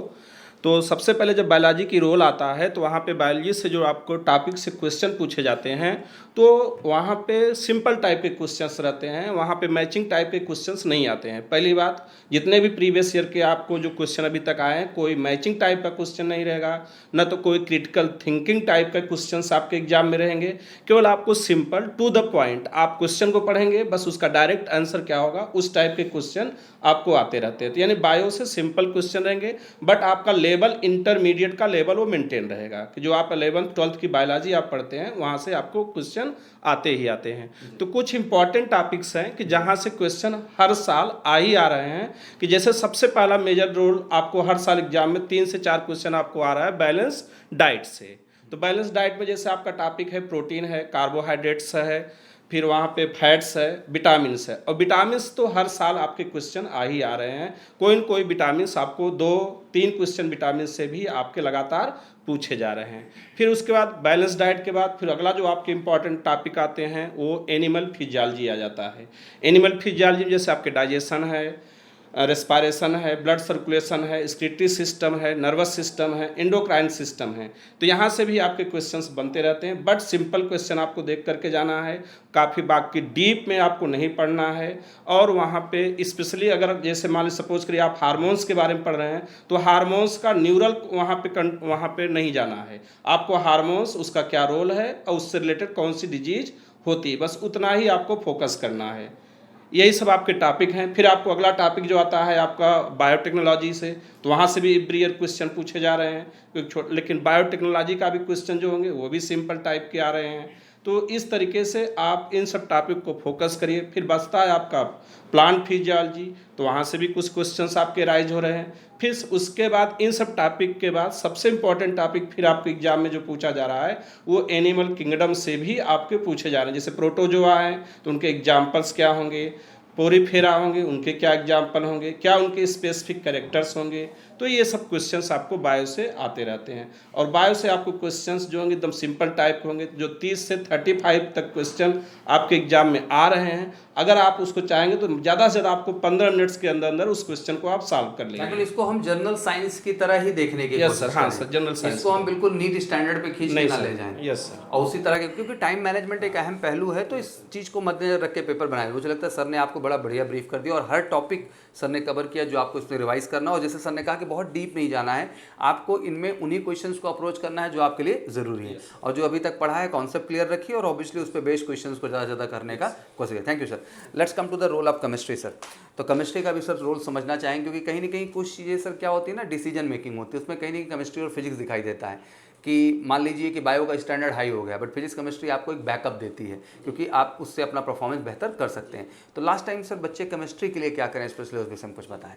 Speaker 4: तो सबसे पहले जब बायोलॉजी की रोल आता है तो वहाँ पे बायोलॉजी से जो आपको टॉपिक से क्वेश्चन पूछे जाते हैं तो वहाँ पे सिंपल टाइप के क्वेश्चंस रहते हैं, वहाँ पे मैचिंग टाइप के क्वेश्चंस नहीं आते हैं। पहली बात, जितने भी प्रीवियस ईयर के आपको जो क्वेश्चन अभी तक आए हैं कोई मैचिंग टाइप का क्वेश्चन नहीं रहेगा, न तो कोई क्रिटिकल थिंकिंग टाइप का क्वेश्चंस आपके एग्जाम में रहेंगे। केवल आपको सिंपल टू द पॉइंट आप क्वेश्चन को पढ़ेंगे, बस उसका डायरेक्ट आंसर क्या होगा उस टाइप के क्वेश्चन आपको आते रहते हैं। तो यानी बायो से सिंपल क्वेश्चन रहेंगे, बट आपका लेवल इंटरमीडिएट का लेवल वो मेंटेन रहेगा कि जो आप 11th 12th की बायोलॉजी आप पढ़ते हैं वहाँ से आपको क्वेश्चन आते ही आते हैं। तो कुछ इंपॉर्टेंट टॉपिक्स हैं कि जहाँ से क्वेश्चन हर साल आ ही आ रहे हैं, कि जैसे सबसे पहला मेजर रोल आपको हर साल एग्जाम में 3 से 4 क्वेश्चन आपको आ रहा है बैलेंस डाइट से। तो बैलेंस डाइट में जैसे आपका टॉपिक है प्रोटीन है, कार्बोहाइड्रेट्स है, फिर वहाँ पे फैट्स है, विटामिन्स है। और विटामिन्स तो हर साल आपके क्वेश्चन आ ही आ रहे हैं, कोई न कोई विटामिन्स आपको 2-3 क्वेश्चन विटामिन से भी आपके लगातार पूछे जा रहे हैं। फिर उसके बाद बैलेंस डाइट के बाद फिर अगला जो आपके इंपॉर्टेंट टॉपिक आते हैं वो एनिमल फिजियोलॉजी आ जाता है। एनिमल फिजियोलॉजी में जैसे आपके डाइजेशन है, रेस्पायरेशन है, ब्लड सर्कुलेशन है, स्क्रीटरी सिस्टम है, नर्वस सिस्टम है, एंडोक्राइन सिस्टम है। तो यहाँ से भी आपके क्वेश्चंस बनते रहते हैं, बट सिंपल क्वेश्चन आपको देख करके जाना है, काफ़ी बाकी डीप में आपको नहीं पढ़ना है। और वहाँ पे स्पेशली अगर जैसे मान ली सपोज करिए आप हार्मोन्स के बारे में पढ़ रहे हैं तो हार्मोन्स का न्यूरल वहाँ पे नहीं जाना है, आपको हार्मोन्स उसका क्या रोल है और उससे रिलेटेड कौन सी डिजीज होती है, बस उतना ही आपको फोकस करना है। यही सब आपके टॉपिक हैं। फिर आपको अगला टॉपिक जो आता है आपका बायोटेक्नोलॉजी से, तो वहाँ से भी एवरी ईयर क्वेश्चन पूछे जा रहे हैं, लेकिन बायोटेक्नोलॉजी का भी क्वेश्चन जो होंगे वो भी सिंपल टाइप के आ रहे हैं। तो इस तरीके से आप इन सब टॉपिक को फोकस करिए। फिर बचता है आपका प्लांट फिजियोलॉजी, तो वहाँ से भी कुछ क्वेश्चंस आपके राइज हो रहे हैं। फिर उसके बाद इन सब टॉपिक के बाद सबसे इम्पॉर्टेंट टॉपिक फिर आपके एग्जाम में जो पूछा जा रहा है वो एनिमल किंगडम से भी आपके पूछे जा रहे हैं। जैसे प्रोटोजोआ हैं तो उनके एग्जाम्पल्स क्या होंगे, पोरीफेरा होंगे उनके क्या एग्जाम्पल होंगे, क्या उनके स्पेसिफिक कैरेक्टर्स होंगे। तो ये सब क्वेश्चंस आपको बायो से आते रहते हैं। और बायो से आपको क्वेश्चंस जो होंगे एकदम सिंपल टाइप के होंगे, जो 30 से 35 तक क्वेश्चन आपके एग्जाम में आ रहे हैं। अगर आप उसको चाहेंगे तो ज़्यादा से ज़्यादा आपको 15 मिनट्स के अंदर अंदर उस क्वेश्चन को आप सॉल्व कर लेंगे।
Speaker 1: इसको हम जनरल साइंस की तरह ही देखने की
Speaker 4: यस सर, हाँ सर, जनरल साइंस
Speaker 1: इसको हम बिल्कुल नीट स्टैंडर्ड पे खींच के ना ले जाएं।
Speaker 4: Yes sir.
Speaker 1: और उसी तरह के, क्योंकि टाइम मैनेजमेंट एक अहम पहलू है, तो इस चीज़ को मद्देनजर रख के पेपर बनाए। मुझे लगता है सर ने आपको बड़ा बढ़िया ब्रीफ कर दिया और हर टॉपिक सर ने कवर किया जो आपको इसमें रिवाइज करना। और जैसे सर ने कहा कि बहुत डीप नहीं जाना है, आपको इनमें उन्हीं क्वेश्चंस को अप्रोच करना है जो आपके लिए ज़रूरी है। और जो अभी तक पढ़ा है कॉन्सेप्ट क्लियर रखिए और ऑब्वियसली उस पर बेस्ड क्वेश्चंस को ज़्यादा से ज़्यादा करने का कोशिश करें। Thank you sir. Let's come to the role of chemistry sir. तो केमिस्ट्री का भी सर रोल समझना चाहेंगे, क्योंकि कहीं ना कहीं कुछ चीज़ें सर क्या होती है ना, डिसीजन मेकिंग होती है, उसमें कहीं ना कहीं केमिस्ट्री और फिजिक्स दिखाई देता है। कि मान लीजिए कि बायो का स्टैंडर्ड हाई हो गया, बट फिजिक्स केमिस्ट्री आपको एक बैकअप देती है, क्योंकि आप उससे अपना परफॉर्मेंस बेहतर कर सकते हैं। तो लास्ट टाइम सर बच्चे केमिस्ट्री के लिए क्या करें, स्पेशली उस विषय में कुछ बताएं।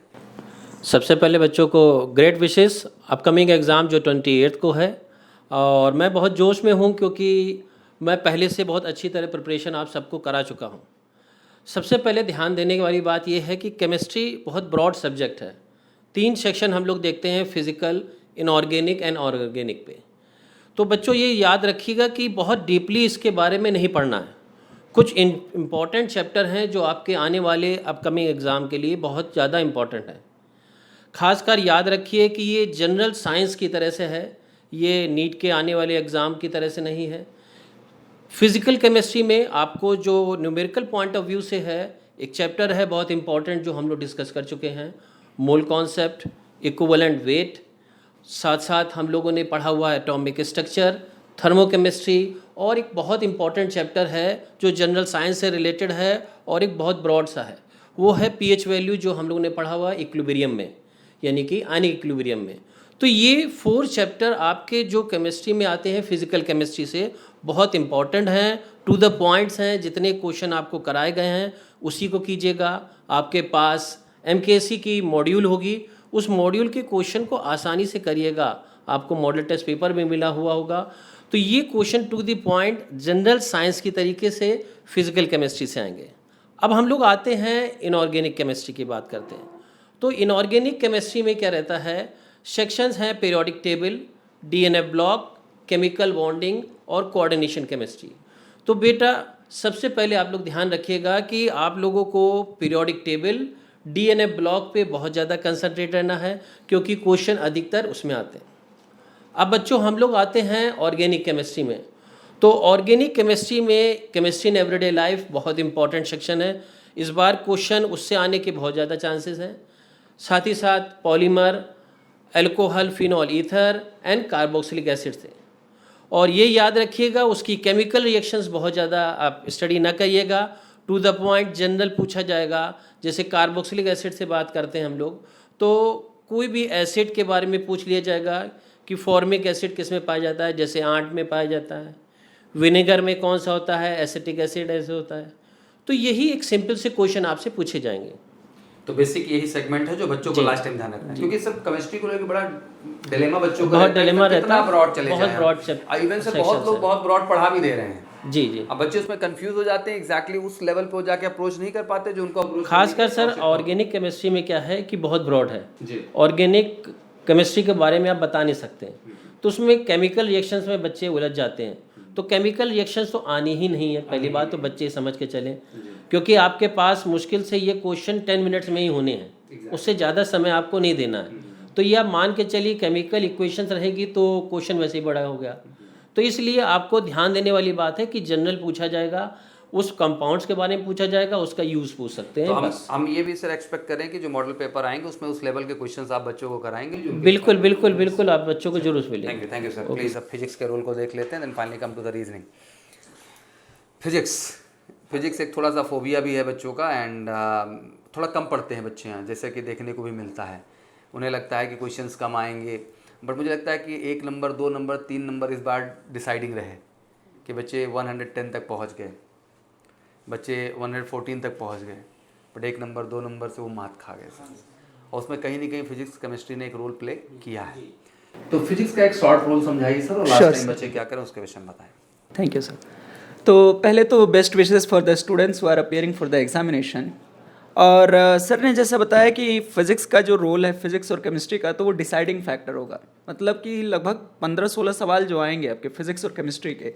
Speaker 5: सबसे पहले बच्चों को ग्रेट विशेस, अपकमिंग एग्ज़ाम जो 28 को है, और मैं बहुत जोश में हूँ क्योंकि मैं पहले से बहुत अच्छी तरह प्रिपरेशन आप सबको करा चुका हूँ। सबसे पहले ध्यान देने वाली बात यह है कि केमिस्ट्री बहुत ब्रॉड सब्जेक्ट है। 3 सेक्शन हम लोग देखते हैं, फिजिकल, इनऑर्गेनिक एंड ऑर्गेनिक पे। तो बच्चों ये याद रखिएगा कि बहुत डीपली इसके बारे में नहीं पढ़ना है। कुछ इम्पॉर्टेंट चैप्टर हैं जो आपके आने वाले अपकमिंग एग्ज़ाम के लिए बहुत ज़्यादा इम्पॉर्टेंट है। खासकर याद रखिए कि ये जनरल साइंस की तरह से है, ये नीट के आने वाले एग्ज़ाम की तरह से नहीं है। फिज़िकल केमिस्ट्री में आपको जो न्यूमेरिकल पॉइंट ऑफ व्यू से है, एक चैप्टर है बहुत इंपॉर्टेंट जो हम लोग डिस्कस कर चुके हैं, मोल कॉन्सेप्ट, इक्विवेलेंट वेट। साथ साथ हम लोगों ने पढ़ा हुआ है एटॉमिक स्ट्रक्चर, थर्मोकेमिस्ट्री, और एक बहुत इंपॉर्टेंट चैप्टर है जो जनरल साइंस से रिलेटेड है और एक बहुत ब्रॉड सा है, वो है पीएच वैल्यू, जो हम लोगों ने पढ़ा हुआ है इक्विलिब्रियम में, यानी कि अनइक्विलिब्रियम में। तो ये 4 चैप्टर आपके जो केमिस्ट्री में आते हैं फिजिकल केमिस्ट्री से बहुत इंपॉर्टेंट हैं, टू द पॉइंट्स हैं। जितने क्वेश्चन आपको कराए गए हैं उसी को कीजिएगा। आपके पास एमकेएससी की मॉड्यूल होगी, उस मॉड्यूल के क्वेश्चन को आसानी से करिएगा। आपको मॉडल टेस्ट पेपर भी मिला हुआ होगा। तो ये question to the point general science की तरीके से फिजिकल केमिस्ट्री से आएंगे। अब हम लोग आते हैं इनऑर्गेनिक केमिस्ट्री की बात करते हैं। तो इनऑर्गेनिक केमिस्ट्री में क्या रहता है, सेक्शंस हैं periodic table, DNA block, chemical bonding और कोऑर्डिनेशन केमिस्ट्री। तो बेटा सबसे पहले आप लोग ध्यान रखिएगा कि आप लोगों को पीरियोडिक टेबल, डीएनए ब्लॉक पे बहुत ज़्यादा कंसंट्रेट रहना है, क्योंकि क्वेश्चन अधिकतर उसमें आते हैं। अब बच्चों हम लोग आते हैं ऑर्गेनिक केमिस्ट्री में। तो ऑर्गेनिक केमिस्ट्री में केमिस्ट्री इन एवरीडे लाइफ बहुत इंपॉर्टेंट सेक्शन है। इस बार क्वेश्चन उससे आने के बहुत ज़्यादा चांसेस हैं। साथ ही साथ polymer, alcohol, phenol ether and carboxylic acid से। और ये याद रखिएगा उसकी केमिकल रिएक्शंस बहुत ज़्यादा आप स्टडी ना करिएगा, टू द पॉइंट जनरल पूछा जाएगा। जैसे कार्बोक्सिलिक एसिड से बात करते हैं हम लोग, तो कोई भी एसिड के बारे में पूछ लिया जाएगा कि फॉर्मिक एसिड किस में पाया जाता है, जैसे आंट में पाया जाता है, विनेगर में कौन सा होता है, एसिटिक एसिड ऐसे होता है। तो यही एक सिंपल से क्वेश्चन आपसे पूछे जाएंगे।
Speaker 1: तो बेसिक यही सेगमेंट है जो बच्चों को लास्ट टाइम ध्यान रखना है, क्योंकि सब केमिस्ट्री को लेकर बड़ा डिलेमा बच्चों का
Speaker 5: बहुत डिलेमा रहता
Speaker 1: कितना
Speaker 5: है,
Speaker 1: ब्रॉड चले
Speaker 5: बहुत
Speaker 1: जाएं।
Speaker 5: broad
Speaker 1: इवन से
Speaker 5: sections
Speaker 1: बहुत लोग
Speaker 5: है।
Speaker 1: बहुत ब्रॉड पढ़ा भी दे रहे हैं।
Speaker 5: जी जी।
Speaker 1: अब बच्चे उसमें कंफ्यूज हो जाते हैं, एग्जैक्टली उस लेवल पे वो जाके अप्रोच नहीं कर पाते जो उनको अप्रोच
Speaker 5: खासकर सर ऑर्गेनिक केमिस्ट्री में क्या है कि बहुत ब्रॉड है।
Speaker 1: जी।
Speaker 5: ऑर्गेनिक केमिस्ट्री के बारे में आप बता नहीं सकते, तो उसमें केमिकल रिएक्शंस में बच्चे उलझ जाते हैं। तो केमिकल रिएक्शंस तो आनी ही नहीं है, पहली बात तो बच्चे समझ के चलें, क्योंकि आपके पास मुश्किल से ये क्वेश्चन 10 मिनट्स में ही होने हैं, उससे ज़्यादा समय आपको नहीं देना है। तो ये आप मान के चलिए केमिकल इक्वेशंस रहेगी तो क्वेश्चन वैसे ही बड़ा हो गया। तो इसलिए आपको ध्यान देने वाली बात है कि जनरल पूछा जाएगा, उस कंपाउंड्स के बारे में पूछा जाएगा, उसका यूज़ पूछ सकते हैं।
Speaker 1: तो
Speaker 5: बस
Speaker 1: हम ये भी सर एक्सपेक्ट करें कि जो मॉडल पेपर आएंगे उसमें उस लेवल के क्वेश्चंस आप बच्चों को कराएंगे जो
Speaker 5: बिल्कुल बिल्कुल बिल्कुल आप बच्चों को जरूर मिलेंगे।
Speaker 1: Thank you sir. प्लीज अब फिजिक्स के रोल को देख लेते हैं, then finally come to the reasoning. Physics एक थोड़ा सा फोबिया भी है बच्चों का, एंड थोड़ा कम पढ़ते हैं बच्चे यहाँ, जैसे कि देखने को भी मिलता है। उन्हें लगता है कि क्वेश्चंस कम आएंगे, बट मुझे लगता है कि 1 नंबर 2 नंबर 3 नंबर इस बार डिसाइडिंग रहे कि बच्चे 110 तक पहुँच गए, बच्चे 114 तक पहुँच गए, बट 1 नंबर 2 नंबर से वो मात खा गए सर। और उसमें कहीं ना कहीं फिजिक्स केमिस्ट्री ने एक रोल प्ले किया है। तो फिजिक्स का एक शॉर्ट रोल समझाइए सर, और लास्ट टाइम बच्चे क्या करें उसके विषय में बताएं।
Speaker 6: Thank you sir. तो पहले तो best wishes for the students who are appearing for the examination. और सर ने जैसा बताया कि फिज़िक्स का जो रोल है फिज़िक्स और केमिस्ट्री का, तो वो डिसाइडिंग फैक्टर होगा। मतलब कि लगभग 15-16 सवाल जो आएंगे आपके फिज़िक्स और केमिस्ट्री के,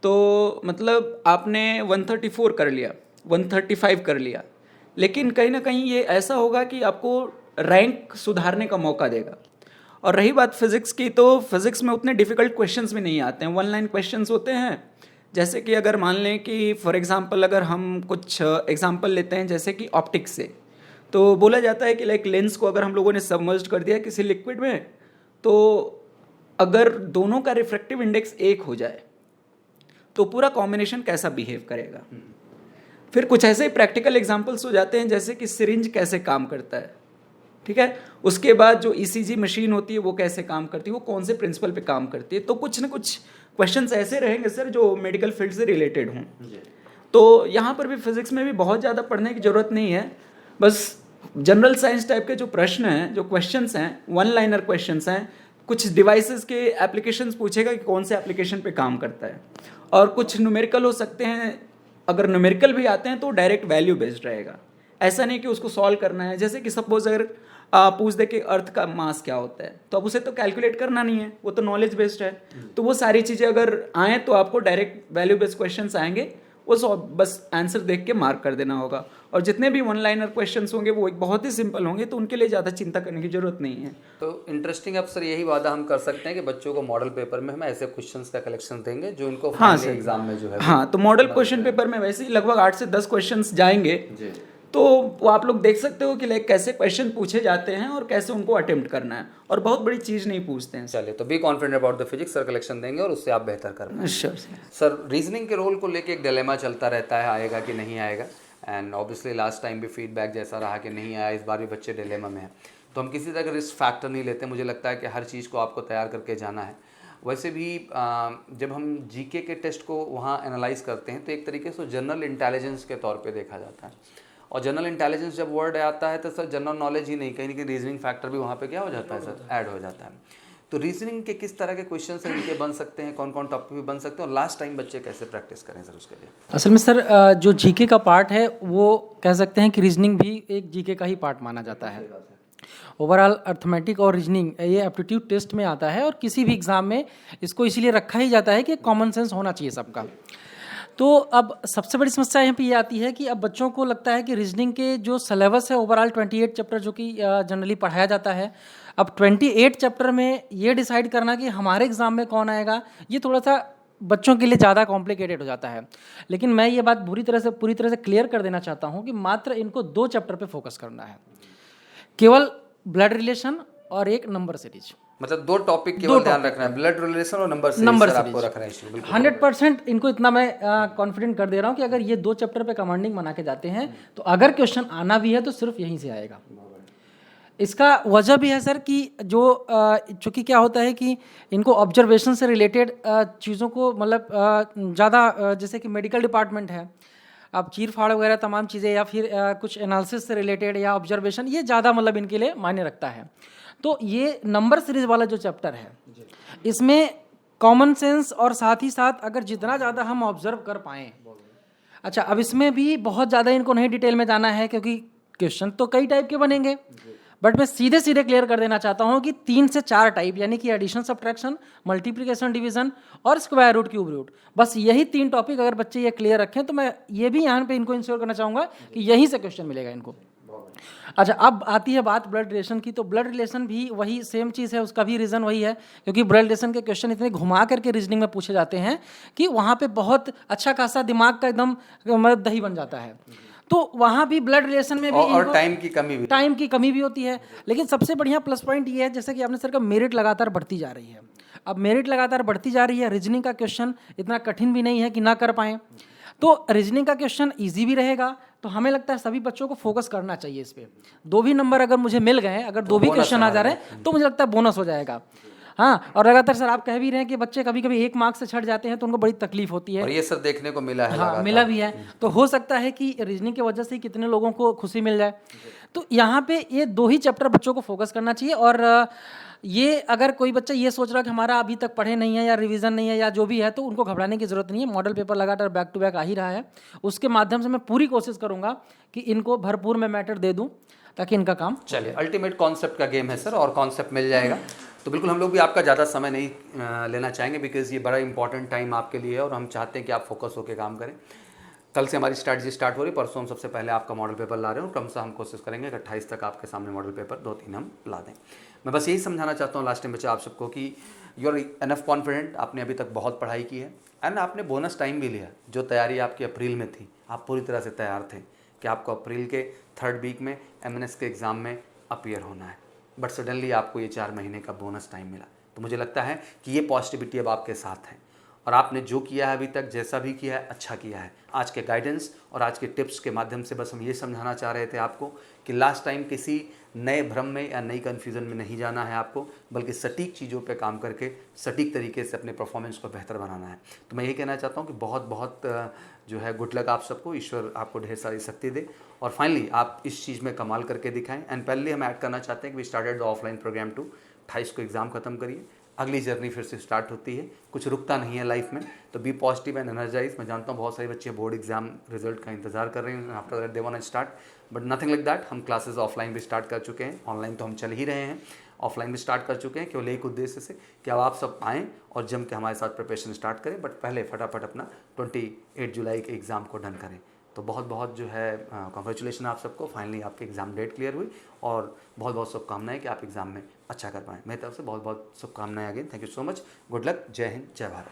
Speaker 6: तो मतलब आपने 134 कर लिया, 135 कर लिया, लेकिन कहीं ना कहीं ये ऐसा होगा कि आपको रैंक सुधारने का मौका देगा। और रही बात फिज़िक्स की, तो फिज़िक्स में उतने डिफ़िकल्ट क्वेश्चंस भी नहीं आते हैं, 1 लाइन क्वेश्चंस होते हैं। जैसे कि अगर मान लें कि फॉर एग्जांपल अगर हम कुछ एग्जांपल लेते हैं जैसे कि ऑप्टिक्स से, तो बोला जाता है कि लाइक लेंस को अगर हम लोगों ने सबमर्ज्ड कर दिया किसी लिक्विड में, तो अगर दोनों का रिफ्रैक्टिव इंडेक्स 1 हो जाए तो पूरा कॉम्बिनेशन कैसा बिहेव करेगा। फिर कुछ ऐसे ही प्रैक्टिकल एग्जांपल्स हो जाते हैं जैसे कि सिरिंज कैसे काम करता है, ठीक है। उसके बाद जो ईसीजी मशीन होती है वो कैसे काम करती है, वो कौन से प्रिंसिपल पे काम करती है। तो कुछ ना कुछ क्वेश्चंस ऐसे रहेंगे सर जो मेडिकल फील्ड से रिलेटेड हों। तो यहाँ पर भी फिजिक्स में भी बहुत ज़्यादा पढ़ने की ज़रूरत नहीं है, बस जनरल साइंस टाइप के जो प्रश्न हैं, जो क्वेश्चंस हैं, 1 लाइनर क्वेश्चंस हैं। कुछ डिवाइसेस के एप्लीकेशंस पूछेगा कि कौन से एप्लीकेशन पे काम करता है, और कुछ न्यूमेरिकल हो सकते हैं। अगर न्यूमेरिकल भी आते हैं तो डायरेक्ट वैल्यू बेस्ड रहेगा, ऐसा नहीं कि उसको सॉल्व करना है। जैसे कि सपोज अगर पूछ दे कि अर्थ का मास क्या होता है, तो अब उसे तो कैलकुलेट करना नहीं है, वो तो नॉलेज बेस्ड है। तो वो सारी चीज़ें अगर आएँ तो आपको डायरेक्ट वैल्यू बेस्ड क्वेश्चंस आएंगे, वो बस आंसर देख के मार्क कर देना होगा। और जितने भी 1 लाइनर क्वेश्चंस होंगे वो एक बहुत ही सिंपल होंगे, तो उनके लिए ज़्यादा चिंता करने की जरूरत नहीं है।
Speaker 1: तो इंटरेस्टिंग अब सर यही वादा हम कर सकते हैं कि बच्चों को मॉडल पेपर में हम ऐसे क्वेश्चंस का कलेक्शन देंगे जो इनको फाइनल एग्जाम में जो है।
Speaker 6: हाँ, तो मॉडल क्वेश्चन पेपर में वैसे ही लगभग 8 से 10 क्वेश्चंस जाएंगे, तो वो आप लोग देख सकते हो कि लाइक कैसे क्वेश्चन पूछे जाते हैं और कैसे उनको अटेम्प्ट करना है, और बहुत बड़ी चीज़ नहीं पूछते हैं।
Speaker 1: चलिए, तो be confident about the physics, sir collection देंगे और उससे आप बेहतर कर पाएंगे।
Speaker 6: श्योर
Speaker 1: सर रीजनिंग के रोल को लेके एक डिलेमा चलता रहता है, आएगा कि नहीं आएगा, एंड ऑब्वियसली लास्ट टाइम भी फीडबैक जैसा रहा कि नहीं आया, इस बार भी बच्चे डिलेमा में हैं। तो हम किसी तरह का रिस्क फैक्टर नहीं लेते, मुझे लगता है कि हर चीज़ को आपको तैयार करके जाना है। वैसे भी जब हम जीके के टेस्ट को वहाँ एनालाइज करते हैं तो एक तरीके से जनरल इंटेलिजेंस के तौर पे देखा जाता है, और जनरल इंटेलिजेंस जब वर्ड आता है तो सर जनरल नॉलेज ही नहीं, कहीं ना कहीं रीजनिंग फैक्टर भी वहाँ पे क्या हो जाता है सर, ऐड हो जाता है। तो रीजनिंग के किस तरह के क्वेश्चन हैं इनके बन सकते हैं, कौन कौन टॉपिक भी बन सकते हैं, और लास्ट टाइम बच्चे कैसे प्रैक्टिस करें सर उसके लिए?
Speaker 2: असल में सर जो जीके का पार्ट है वो कह सकते हैं कि रीजनिंग भी एक जीके का ही पार्ट माना जाता है। ओवरऑल अर्थमेटिक और रीजनिंग ये एप्टीट्यूड टेस्ट में आता है, और किसी भी एग्ज़ाम में इसको इसीलिए रखा ही जाता है कि कॉमन सेंस होना चाहिए सबका। तो अब सबसे बड़ी समस्या यहाँ पे ये आती है कि अब बच्चों को लगता है कि रीजनिंग के जो सिलेबस है ओवरऑल 28 चैप्टर जो कि जनरली पढ़ाया जाता है, अब 28 चैप्टर में ये डिसाइड करना कि हमारे एग्ज़ाम में कौन आएगा, ये थोड़ा सा बच्चों के लिए ज़्यादा कॉम्प्लिकेटेड हो जाता है। लेकिन मैं ये बात पूरी तरह से क्लियर कर देना चाहता हूँ कि मात्र इनको 2 चैप्टर पे फोकस करना है, केवल ब्लड रिलेशन और एक नंबर सीरीज।
Speaker 1: मतलब 2 टॉपिक केवल ध्यान रखना है, ब्लड रिलेशन और नंबर सीरीज आपको रखना है इसमें, बिल्कुल
Speaker 2: 100% इनको इतना मैं कॉन्फिडेंट कर दे रहा हूँ कि अगर ये 2 चैप्टर पे कमांडिंग बना के जाते हैं तो अगर क्वेश्चन आना भी है तो सिर्फ यहीं से आएगा। इसका वजह भी है सर कि जो चूँकि क्या होता है कि इनको ऑब्जर्वेशन से रिलेटेड चीज़ों को मतलब ज़्यादा जैसे कि मेडिकल डिपार्टमेंट है, अब चीर फाड़ वगैरह तमाम चीज़ें या फिर कुछ एनालिसिस से रिलेटेड या ऑब्जर्वेशन, ये ज़्यादा मतलब इनके लिए मायने रखता है। तो ये नंबर सीरीज वाला जो चैप्टर है इसमें कॉमन सेंस और साथ ही साथ अगर जितना ज़्यादा हम ऑब्जर्व कर पाएँ, अच्छा अब इसमें भी बहुत ज़्यादा इनको नहीं डिटेल में जाना है क्योंकि क्वेश्चन तो कई टाइप के बनेंगे, बट मैं सीधे क्लियर कर देना चाहता हूँ कि 3 से 4 टाइप यानी कि एडिशन, सब्ट्रैक्शन, मल्टीप्लिकेशन, डिवीजन और स्क्वायर रूट, क्यूब रूट, बस यही 3 टॉपिक अगर बच्चे ये क्लियर रखें तो मैं ये भी यहाँ पे इनको इंश्योर करना चाहूँगा कि यहीं से क्वेश्चन मिलेगा इनको। अच्छा अब आती है बात ब्लड रिलेशन की, तो ब्लड रिलेशन भी वही सेम चीज़ है, उसका भी रीज़न वही है क्योंकि ब्लड रिलेशन के क्वेश्चन इतने घुमा करके रीजनिंग में पूछे जाते हैं कि वहाँ पे बहुत अच्छा खासा दिमाग का एकदम मतलब दही बन जाता है। तो वहाँ भी ब्लड रिलेशन में भी
Speaker 1: और टाइम की कमी भी
Speaker 2: होती है। लेकिन सबसे बढ़िया प्लस पॉइंट ये है जैसे कि आपने सर का मेरिट लगातार बढ़ती जा रही है, अब मेरिट लगातार बढ़ती जा रही है, रीजनिंग का क्वेश्चन इतना कठिन भी नहीं है कि ना कर पाएँ, तो रीजनिंग का क्वेश्चन इजी भी रहेगा। तो हमें लगता है सभी बच्चों को फोकस करना चाहिए इस पर। 2 भी नंबर अगर मुझे मिल गए, अगर 2 भी क्वेश्चन आ जा रहे हैं तो मुझे लगता है बोनस हो जाएगा। हाँ, और लगातार सर आप कह भी रहे हैं कि बच्चे कभी कभी 1 मार्क्स से छट जाते हैं तो उनको बड़ी तकलीफ होती है,
Speaker 1: और ये सर देखने को मिला है।
Speaker 2: हाँ मिला भी है। तो हो सकता है कि रीजनिंग की वजह से कितने लोगों को खुशी मिल जाए। तो यहाँ पे ये 2 ही चैप्टर बच्चों को फोकस करना चाहिए। और ये अगर कोई बच्चा ये सोच रहा है कि हमारा अभी तक पढ़े नहीं है या रिवीजन नहीं है या जो भी है, तो उनको घबराने की जरूरत नहीं है। मॉडल पेपर लगातार बैक टू बैक आ ही रहा है, उसके माध्यम से मैं पूरी कोशिश करूंगा कि इनको भरपूर मैं मैटर दे दूं ताकि इनका काम
Speaker 1: चलिए। अल्टीमेट कॉन्सेप्ट का गेम है सर, और कॉन्सेप्ट मिल जाएगा तो बिल्कुल हम लोग भी आपका ज़्यादा समय नहीं लेना चाहेंगे, बिकॉज ये बड़ा इंपॉर्टेंट टाइम आपके लिए है और हम चाहते हैं कि आप फोकस होकर काम करें। कल से हमारी स्ट्रैटेजी स्टार्ट हो रही, परसों हम सबसे पहले आपका मॉडल पेपर ला रहे हैं और कम से हम कोशिश करेंगे कि 28 तक आपके सामने मॉडल पेपर 2-3 हम ला दें। मैं बस यही समझाना चाहता हूँ लास्ट टाइम बच्चा आप सबको कि यू आर एनफ कॉन्फिडेंट, आपने अभी तक बहुत पढ़ाई की है एंड आपने बोनस टाइम भी लिया। जो तैयारी आपकी अप्रैल में थी, आप पूरी तरह से तैयार थे कि आपको अप्रैल के 3rd वीक में MNS के एग्ज़ाम में अपीयर होना है, बट सडनली आपको ये 4 महीने का बोनस टाइम मिला। तो मुझे लगता है कि ये पॉजिटिविटी अब आपके साथ है और आपने जो किया है अभी तक, जैसा भी किया है, अच्छा किया है। आज के गाइडेंस और आज के टिप्स के माध्यम से बस हम ये समझाना चाह रहे थे आपको कि लास्ट टाइम किसी नए भ्रम में या नई कन्फ्यूज़न में नहीं जाना है आपको, बल्कि सटीक चीज़ों पे काम करके सटीक तरीके से अपने परफॉर्मेंस को बेहतर बनाना है। तो मैं ये कहना चाहता हूँ कि बहुत बहुत जो है गुड लक आप सबको, ईश्वर आपको ढेर सारी शक्ति दे और फाइनली आप इस चीज़ में कमाल करके दिखाएं। एंड पहले हम ऐड करना चाहते हैं कि we started the offline program to 28 को एग्ज़ाम खत्म करिए, अगली जर्नी फिर से स्टार्ट होती है। कुछ रुकता नहीं है लाइफ में, तो बी पॉजिटिव एंड एनर्जाइज। मैं जानता हूँ बहुत सारे बच्चे बोर्ड एग्जाम रिजल्ट का इंतजार कर रहे हैं, after that they want to start, but nothing like that. हम क्लासेस ऑफलाइन भी स्टार्ट कर चुके हैं, ऑनलाइन तो हम चल ही रहे हैं, ऑफलाइन भी स्टार्ट कर चुके हैं, केवल एक उद्देश्य से कि अब आप सब आएँ और जम के हमारे साथ प्रिपरेशन स्टार्ट करें, बट पहले फटाफट अपना 28 जुलाई के एग्ज़ाम को डन करें। तो बहुत बहुत जो है कॉन्ग्रेचुलेशन आप सबको, फाइनली आपकी एग्ज़ाम डेट क्लियर हुई और बहुत बहुत शुभकामनाएं कि आप एग्ज़ाम में अच्छा कर पाएँ। मेरी तरफ से बहुत बहुत शुभकामनाएं again. Thank you so much, good luck, जय हिंद, जय भारत।